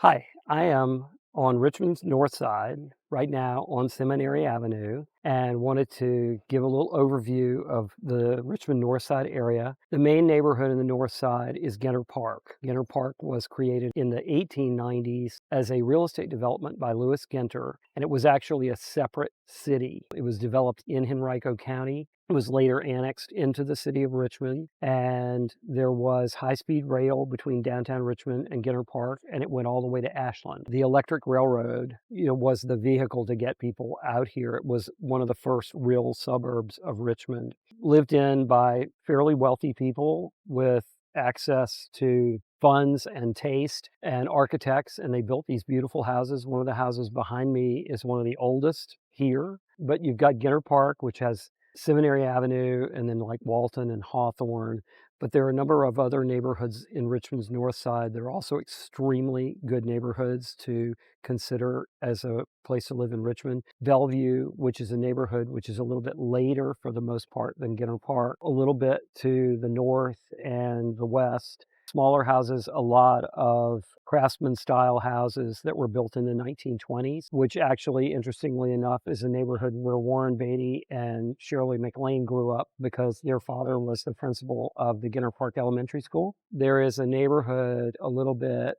Hi, I am on Richmond's north side right now on Seminary Avenue and wanted to give a little overview of the Richmond north side area. The main neighborhood in the north side is Ginter Park. Ginter Park was created in the 1890s as a real estate development by Louis Ginter, and it was actually a separate city. It was developed in Henrico County. It was later annexed into the city of Richmond, and there was high-speed rail between downtown Richmond and Ginter Park, and it went all the way to Ashland. The electric railroad, was the vehicle to get people out here. It was one of the first real suburbs of Richmond, lived in by fairly wealthy people with access to funds and taste and architects, and they built these beautiful houses. One of the houses behind me is one of the oldest here, but you've got Ginter Park, which has Seminary Avenue, and then like Walton and Hawthorne. But there are a number of other neighborhoods in Richmond's north side. They're also extremely good neighborhoods to consider as a place to live in Richmond. Bellevue, which is a neighborhood which is a little bit later for the most part than Ginter Park, a little bit to the north and the west. Smaller houses, a lot of Craftsman style houses that were built in the 1920s, which actually, interestingly enough, is a neighborhood where Warren Beatty and Shirley MacLaine grew up because their father was the principal of the Ginter Park Elementary School. There is a neighborhood a little bit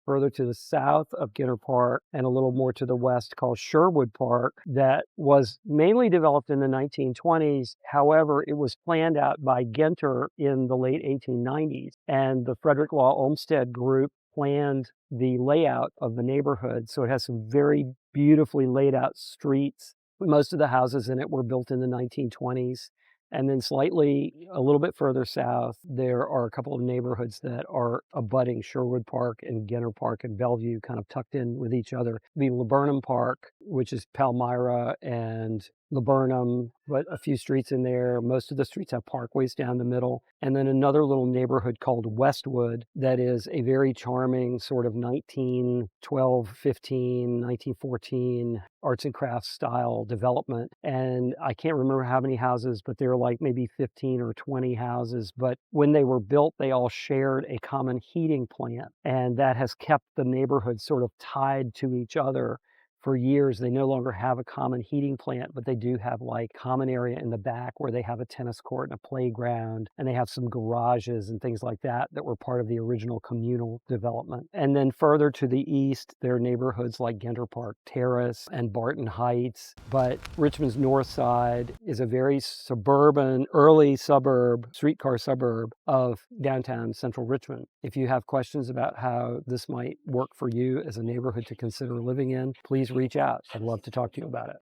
further to the south of Ginter Park and a little more to the west called Sherwood Park that was mainly developed in the 1920s. However, it was planned out by Ginter in the late 1890s, and the Frederick Law Olmsted Group planned the layout of the neighborhood. So it has some very beautifully laid out streets. Most of the houses in it were built in the 1920s. And then slightly a little bit further south, there are a couple of neighborhoods that are abutting Sherwood Park and Ginter Park and Bellevue, kind of tucked in with each other. The Laburnum Park, which is Palmyra and Laburnum, but a few streets in there. Most of the streets have parkways down the middle. And then another little neighborhood called Westwood that is a very charming sort of 1912, 15, 1914 arts and crafts style development. And I can't remember how many houses, but there are like maybe 15 or 20 houses. But when they were built, they all shared a common heating plant. And that has kept the neighborhood sort of tied to each other for years. They no longer have a common heating plant, but they do have like common area in the back where they have a tennis court and a playground, and they have some garages and things like that that were part of the original communal development. And then further to the east, there are neighborhoods like Ginter Park Terrace and Barton Heights. But Richmond's north side is a very suburban, early suburb, streetcar suburb of downtown central Richmond. If you have questions about how this might work for you as a neighborhood to consider living in, please reach out. I'd love to talk to you about it.